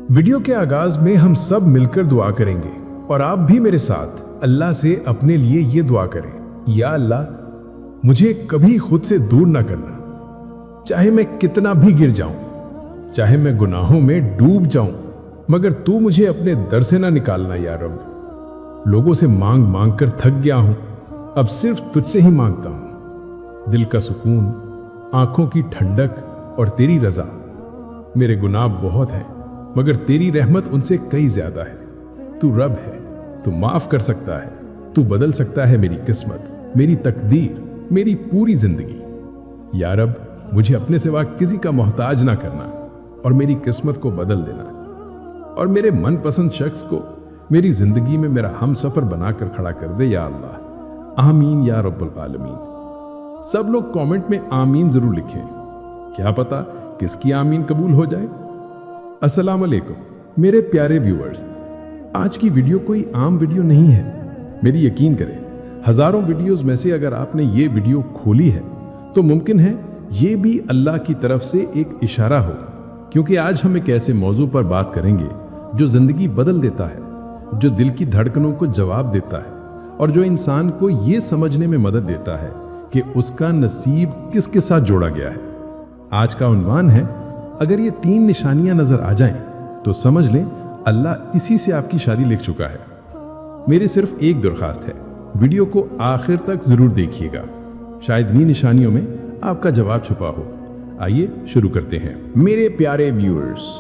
Video के आगाज में हम सब मिलकर दुआ करेंगे और आप भी मेरे साथ अल्लाह से अपने लिए ये दुआ करें, या अल्लाह मुझे कभी खुद से दूर ना करना, चाहे मैं कितना भी गिर जाऊं, चाहे मैं गुनाहों में डूब जाऊं, मगर तू मुझे अपने दर से ना निकालना या रब। लोगों से मांग मांग कर थक गया हूं, अब सिर्फ तुझसे ही मांगता हूं। दिल का सुकून, आंखों की ठंडक और तेरी रजा। मेरे गुनाह बहुत हैं, मगर तेरी रहमत उनसे कई ज्यादा है। तू रब है, तू माफ कर सकता है, तू बदल सकता है मेरी किस्मत, मेरी तकदीर, मेरी पूरी जिंदगी। या रब, मुझे अपने सिवा किसी का मोहताज ना करना और मेरी किस्मत को बदल देना और मेरे मनपसंद शख्स को मेरी जिंदगी में मेरा हम सफर बनाकर खड़ा कर दे या अल्लाह। आमीन या रब्बुल आलमीन। सब लोग कमेंट में आमीन जरूर लिखें, क्या पता किसकी आमीन कबूल हो जाए। अस्सलाम वालेकुम मेरे प्यारे व्यूअर्स, आज की वीडियो कोई आम वीडियो नहीं है। मेरी यकीन करें, हजारों वीडियोस में से अगर आपने ये वीडियो खोली है तो मुमकिन है ये भी अल्लाह की तरफ से एक इशारा हो, क्योंकि आज हम एक ऐसे मौजू पर बात करेंगे जो जिंदगी बदल देता है, जो दिल की धड़कनों को जवाब देता है और जो इंसान को ये समझने में मदद देता है कि उसका नसीब किसके साथ जोड़ा गया है। आज का उन्वान है, अगर ये 3 निशानियां नजर आ जाएं तो समझ लें अल्लाह इसी से आपकी शादी लिख चुका है। मेरी सिर्फ एक दरख्वास्त है, वीडियो को आखिर तक जरूर देखिएगा, शायद इन्हीं निशानियों में आपका जवाब छुपा हो। आइए शुरू करते हैं। मेरे प्यारे व्यूअर्स,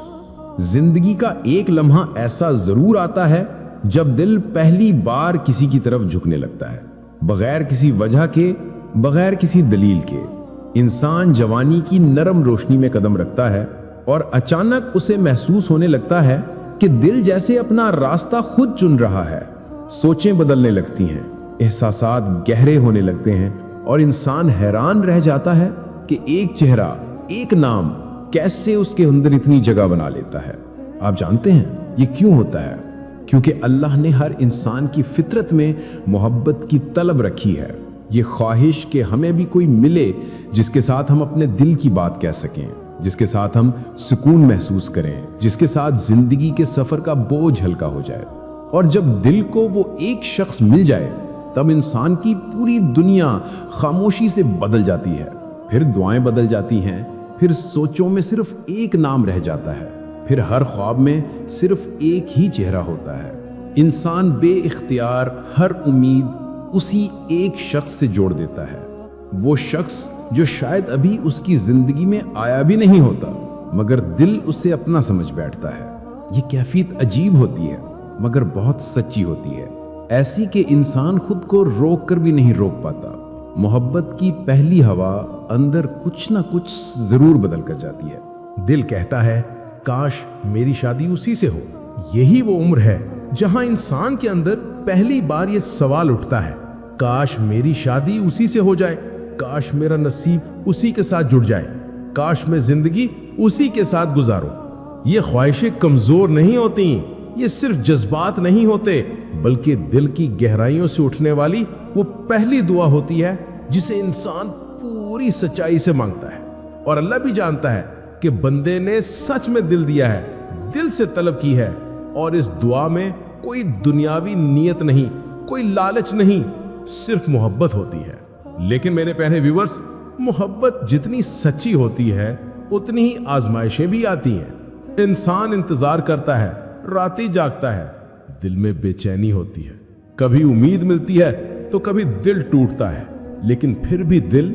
जिंदगी का एक लम्हा ऐसा जरूर आता है जब दिल पहली बार किसी की तरफ झुकने लगता है, बगैर किसी वजह के, बगैर किसी दलील के। इंसान जवानी की नरम रोशनी में कदम रखता है और अचानक उसे महसूस होने लगता है कि दिल जैसे अपना रास्ता खुद चुन रहा है। सोचें बदलने लगती हैं, एहसासात गहरे होने लगते हैं और इंसान हैरान रह जाता है कि एक चेहरा, एक नाम कैसे उसके अंदर इतनी जगह बना लेता है। आप जानते हैं ये क्यों होता है? क्योंकि अल्लाह ने हर इंसान की फितरत में मोहब्बत की तलब रखी है, ये ख्वाहिश कि हमें भी कोई मिले जिसके साथ हम अपने दिल की बात कह सकें, जिसके साथ हम सुकून महसूस करें, जिसके साथ जिंदगी के सफर का बोझ हल्का हो जाए। और जब दिल को वो एक शख्स मिल जाए तब इंसान की पूरी दुनिया खामोशी से बदल जाती है। फिर दुआएं बदल जाती हैं, फिर सोचों में सिर्फ एक नाम रह जाता है, फिर हर ख्वाब में सिर्फ एक ही चेहरा होता है। इंसान बेइख्तियार हर उम्मीद उसी एक शख्स से जोड़ देता है, वो शख्स जो शायद अभी उसकी जिंदगी में आया भी नहीं होता, मगर दिल उसे अपना समझ बैठता है। ये कैफियत अजीब होती है मगर बहुत सच्ची होती है, ऐसी कि इंसान खुद को रोक कर भी नहीं रोक पाता। मोहब्बत की पहली हवा अंदर कुछ ना कुछ जरूर बदल कर जाती है। दिल कहता है काश मेरी शादी उसी से हो। यही वो उम्र है जहां इंसान के अंदर पहली बार ये सवाल उठता है, काश मेरी शादी उसी से हो जाए, काश मेरा नसीब उसी के साथ जुड़ जाए, काश मैं जिंदगी उसी के साथ गुजारूं। ये ख्वाहिशें कमजोर नहीं होती, ये सिर्फ जज्बात नहीं होते, बल्कि दिल की गहराइयों से उठने वाली वो पहली दुआ होती है जिसे इंसान पूरी सच्चाई से मांगता है। और अल्लाह भी जानता है कि बंदे ने सच में दिल दिया है, दिल से तलब की है, और इस दुआ में कोई दुनियावी नीयत नहीं, कोई लालच नहीं, सिर्फ मोहब्बत होती है। लेकिन मेरे प्यारे व्यूअर्स, मोहब्बत जितनी सच्ची होती है उतनी ही आजमाइशें भी आती हैं। इंसान इंतजार करता है, रातें जागता है, दिल में बेचैनी होती है, कभी उम्मीद मिलती है तो कभी दिल टूटता है, लेकिन फिर भी दिल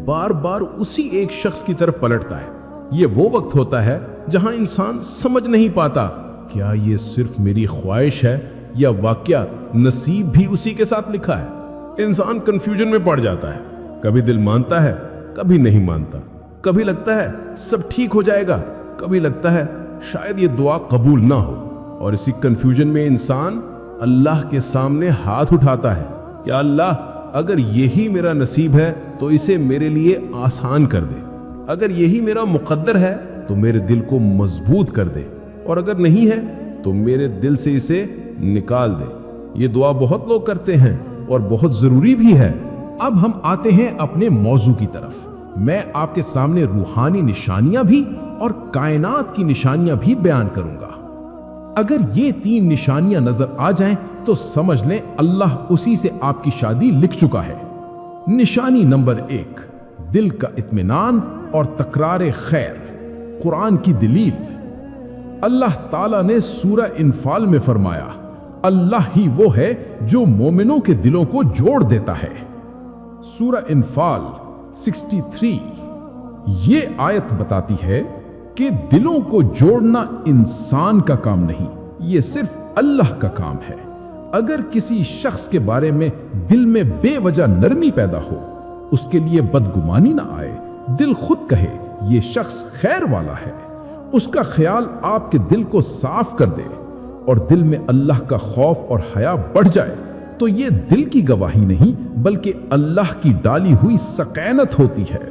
बार बार उसी एक शख्स की तरफ पलटता है। ये वो वक्त होता है जहां इंसान समझ नहीं पाता, क्या ये सिर्फ मेरी ख्वाहिश है या वाकया नसीब भी उसी के साथ लिखा है। इंसान कंफ्यूजन में पड़ जाता है, कभी दिल मानता है, कभी नहीं मानता, कभी लगता है सब ठीक हो जाएगा, कभी लगता है शायद ये दुआ कबूल ना हो। और इसी कंफ्यूजन में इंसान अल्लाह के सामने हाथ उठाता है, क्या अल्लाह अगर यही मेरा नसीब है तो इसे मेरे लिए आसान कर दे, अगर यही मेरा मुकद्दर है तो मेरे दिल को मजबूत कर दे, और अगर नहीं है तो मेरे दिल से इसे निकाल दे। ये दुआ बहुत लोग करते हैं और बहुत जरूरी भी है। अब हम आते हैं अपने मौजू की तरफ। मैं आपके सामने रूहानी निशानियां भी और कायनात की निशानियां भी बयान करूंगा। اگر یہ 3 نشانیاں نظر آ جائیں تو سمجھ لیں اللہ اسی سے آپ کی شادی لکھ چکا ہے۔ نشانی نمبر 1، دل کا اطمینان اور تکرار خیر۔ قرآن کی دلیل، اللہ تعالیٰ نے سورہ انفال میں فرمایا، اللہ ہی وہ ہے جو مومنوں کے دلوں کو جوڑ دیتا ہے۔ سورہ انفال 63۔ یہ آیت بتاتی ہے کہ دلوں کو جوڑنا انسان کا کام نہیں، یہ صرف اللہ کا کام ہے۔ اگر کسی شخص کے بارے میں دل میں بے وجہ نرمی پیدا ہو، اس کے لیے بدگمانی نہ آئے، دل خود کہے یہ شخص خیر والا ہے، اس کا خیال آپ کے دل کو صاف کر دے اور دل میں اللہ کا خوف اور حیا بڑھ جائے، تو یہ دل کی گواہی نہیں بلکہ اللہ کی ڈالی ہوئی سکینت ہوتی ہے۔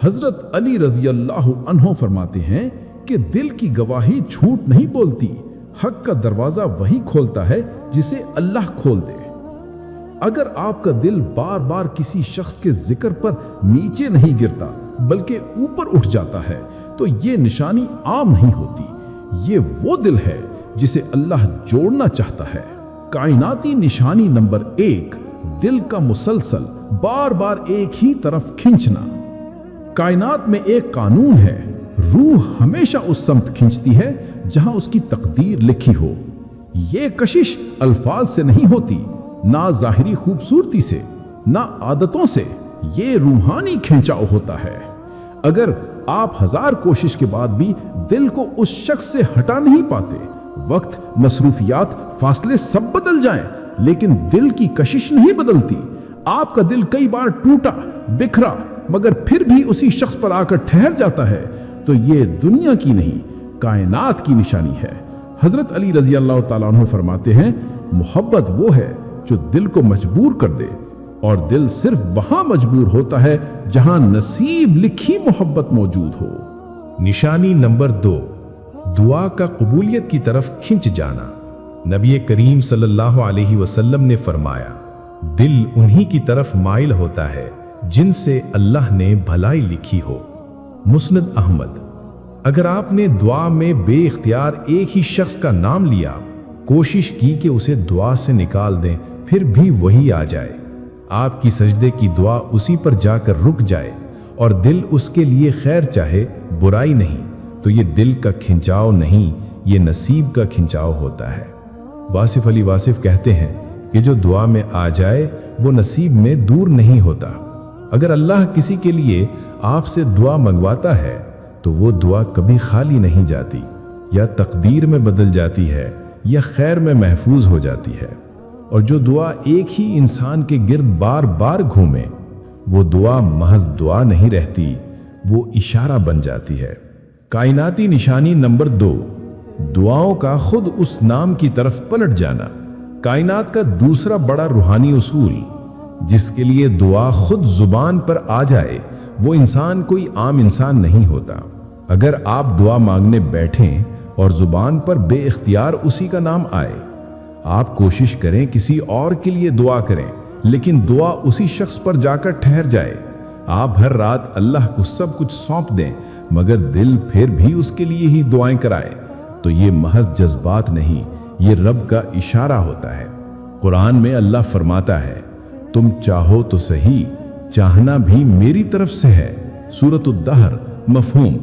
حضرت علی رضی اللہ عنہ فرماتے ہیں کہ دل کی گواہی جھوٹ نہیں بولتی، حق کا دروازہ وہی کھولتا ہے جسے اللہ کھول دے۔ اگر آپ کا دل بار بار کسی شخص کے ذکر پر نیچے نہیں گرتا بلکہ اوپر اٹھ جاتا ہے تو یہ نشانی عام نہیں ہوتی، یہ وہ دل ہے جسے اللہ جوڑنا چاہتا ہے۔ کائناتی نشانی نمبر 1، دل کا مسلسل بار بار ایک ہی طرف کھنچنا۔ کائنات میں ایک قانون ہے، روح ہمیشہ اس سمت کھنچتی ہے جہاں اس کی تقدیر لکھی ہو۔ یہ کشش الفاظ سے نہیں ہوتی، نہ ظاہری خوبصورتی سے، نہ عادتوں سے، یہ روحانی کھینچاؤ ہوتا ہے۔ اگر آپ 1000 کوشش کے بعد بھی دل کو اس شخص سے ہٹا نہیں پاتے، وقت، مصروفیات، فاصلے سب بدل جائیں لیکن دل کی کشش نہیں بدلتی، آپ کا دل کئی بار ٹوٹا، بکھرا، مگر پھر بھی اسی شخص پر آ کر ٹھہر جاتا ہے، تو یہ دنیا کی نہیں، کائنات کی نشانی ہے۔ حضرت علی رضی اللہ تعالیٰ عنہ فرماتے ہیں، محبت وہ ہے جو دل کو مجبور کر دے، اور دل صرف وہاں مجبور ہوتا ہے جہاں نصیب لکھی محبت موجود ہو۔ نشانی نمبر 2، دعا کا قبولیت کی طرف کھنچ جانا۔ نبی کریم صلی اللہ علیہ وسلم نے فرمایا، دل انہی کی طرف مائل ہوتا ہے جن سے اللہ نے بھلائی لکھی ہو۔ مسند احمد۔ اگر آپ نے دعا میں بے اختیار ایک ہی شخص کا نام لیا، کوشش کی کہ اسے دعا سے نکال دیں، پھر بھی وہی آ جائے، آپ کی سجدے کی دعا اسی پر جا کر رک جائے اور دل اس کے لیے خیر چاہے، برائی نہیں، تو یہ دل کا کھنچاؤ نہیں، یہ نصیب کا کھنچاؤ ہوتا ہے۔ واصف علی واصف کہتے ہیں کہ جو دعا میں آ جائے وہ نصیب میں دور نہیں ہوتا۔ اگر اللہ کسی کے لیے آپ سے دعا منگواتا ہے تو وہ دعا کبھی خالی نہیں جاتی، یا تقدیر میں بدل جاتی ہے یا خیر میں محفوظ ہو جاتی ہے۔ اور جو دعا ایک ہی انسان کے گرد بار بار گھومے، وہ دعا محض دعا نہیں رہتی، وہ اشارہ بن جاتی ہے۔ کائناتی نشانی نمبر 2، دعاؤں کا خود اس نام کی طرف پلٹ جانا۔ کائنات کا دوسرا بڑا روحانی اصول، جس کے لیے دعا خود زبان پر آ جائے، وہ انسان کوئی عام انسان نہیں ہوتا۔ اگر آپ دعا مانگنے بیٹھیں اور زبان پر بے اختیار اسی کا نام آئے، آپ کوشش کریں کسی اور کے لیے دعا کریں، لیکن دعا اسی شخص پر جا کر ٹھہر جائے۔ آپ ہر رات اللہ کو سب کچھ سونپ دیں مگر دل پھر بھی اس کے لیے ہی دعائیں کرائے، تو یہ محض جذبات نہیں، یہ رب کا اشارہ ہوتا ہے۔ قرآن میں اللہ فرماتا ہے، تم چاہو تو صحیح، چاہنا بھی میری طرف سے ہے۔ سورۃ الدہر۔ مفہوم،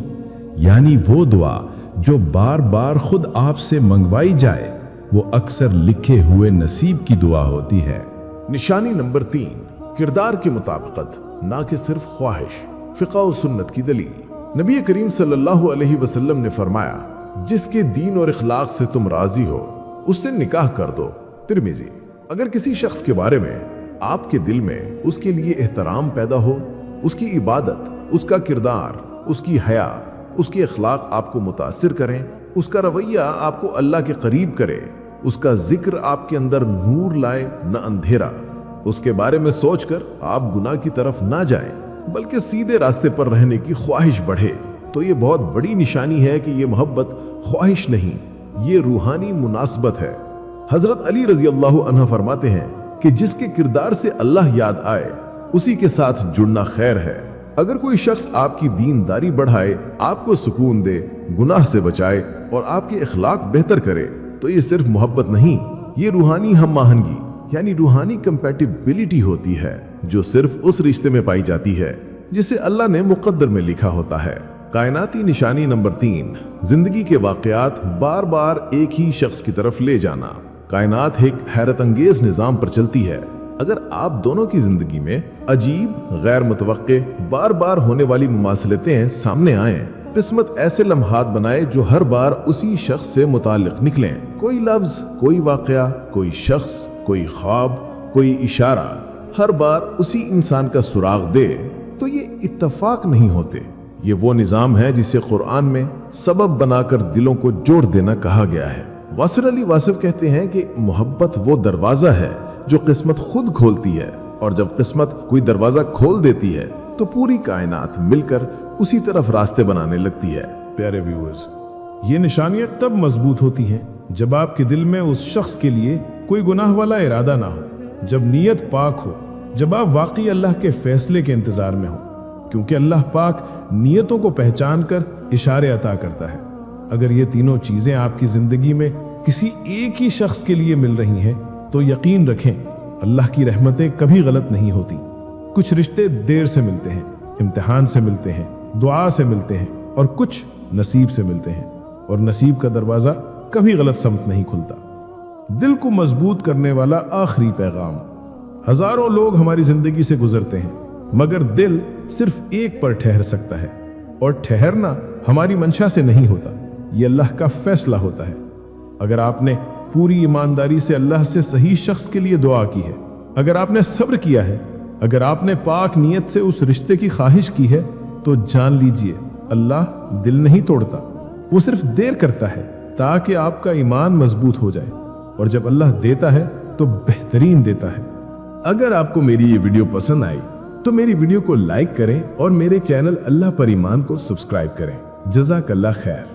یعنی وہ دعا جو بار بار خود آپ سے منگوائی جائے، وہ اکثر لکھے ہوئے نصیب کی دعا ہوتی ہے۔ نشانی نمبر 3، کردار کی مطابقت، نہ کہ صرف خواہش۔ فقہ و سنت کی دلیل، نبی کریم صلی اللہ علیہ وسلم نے فرمایا، جس کے دین اور اخلاق سے تم راضی ہو اس سے نکاح کر دو۔ ترمذی۔ اگر کسی شخص کے بارے میں آپ کے دل میں اس کے لیے احترام پیدا ہو، اس کی عبادت، اس کا کردار، اس کی حیا، اس کے اخلاق آپ کو متاثر کریں، اس کا رویہ آپ کو اللہ کے قریب کرے، اس کا ذکر آپ کے اندر نور لائے نہ اندھیرا، اس کے بارے میں سوچ کر آپ گناہ کی طرف نہ جائیں بلکہ سیدھے راستے پر رہنے کی خواہش بڑھے، تو یہ بہت بڑی نشانی ہے کہ یہ محبت خواہش نہیں، یہ روحانی مناسبت ہے۔ حضرت علی رضی اللہ عنہ فرماتے ہیں کہ جس کے کردار سے اللہ یاد آئے اسی کے ساتھ جڑنا خیر ہے۔ اگر کوئی شخص آپ کی دینداری بڑھائے، آپ کو سکون دے، گناہ سے بچائے اور آپ کے اخلاق بہتر کرے، तो ये सिर्फ मोहब्बत नहीं, ये रूहानी हम आहंगी यानी रूहानी कंपैटिबिलिटी होती है जो सिर्फ उस रिश्ते में पाई जाती है जिसे अल्लाह ने मुकद्दर में लिखा होता है। कायनाती निशानी नंबर 3, जिंदगी के वाकयात बार बार एक ही शख्स की तरफ ले जाना। कायनात एक हैरत अंगेज निजाम पर चलती है। अगर आप दोनों की जिंदगी में अजीब, गैर मुतवक्के, बार बार होने वाली मुमासलतें सामने आए, किस्मत ऐसे लम्हात बनाए जो हर बार उसी शख्स से मुताल्लिक निकलें, कोई लफ्ज, कोई वाकया, कोई शख्स, कोई ख्वाब, कोई इशारा हर बार उसी इंसान का सुराग दे, तो ये इत्तफाक नहीं होते। ये वो निजाम है जिसे कुरान में सबब बनाकर दिलों को जोड़ देना कहा गया है। वासिर अली वासिफ कहते हैं कि मोहब्बत वो दरवाजा है जो किस्मत खुद खोलती है, और जब किस्मत कोई दरवाजा खोल देती है तो पूरी कायनात मिलकर उसी तरफ रास्ते बनाने लगती है। प्यारे व्यूअर्स, ये निशानियां तब मजबूत होती हैं जब आपके दिल में उस शख्स के लिए कोई गुनाह वाला इरादा ना हो, जब नीयत पाक हो, जब आप वाकई अल्लाह के फैसले के इंतजार में हो, क्योंकि अल्लाह पाक नीयतों को पहचान कर इशारे अता करता है। अगर ये तीनों चीजें आपकी जिंदगी में किसी एक ही शख्स के लिए मिल रही हैं तो यकीन रखें अल्लाह की रहमतें कभी गलत नहीं होती। कुछ रिश्ते देर से मिलते हैं, इम्तिहान से मिलते हैं, दुआ से मिलते हैं, और कुछ नसीब से मिलते हैं, और नसीब का दरवाजा कभी गलत समत नहीं खुलता। दिल को मजबूत करने वाला आखिरी पैगाम। हजारों लोग हमारी जिंदगी से गुजरते हैं, मगर दिल सिर्फ एक पर ठहर सकता है, और ठहरना हमारी मंशा से नहीं होता, ये अल्लाह का फैसला होता है। अगर आपने पूरी ईमानदारी से अल्लाह से सही शख्स के लिए दुआ की है, अगर आपने सब्र किया है, अगर आपने पाक नीयत से उस रिश्ते की ख्वाहिश की है, तो जान लीजिए अल्लाह दिल नहीं तोड़ता, वो सिर्फ देर करता है ताकि आपका ईमान मजबूत हो जाए, और जब अल्लाह देता है तो बेहतरीन देता है। अगर आपको मेरी ये वीडियो पसंद आई तो मेरी वीडियो को लाइक करें और मेरे चैनल अल्लाह पर ईमान को सब्सक्राइब करें। जज़ाकल्लाह खैर।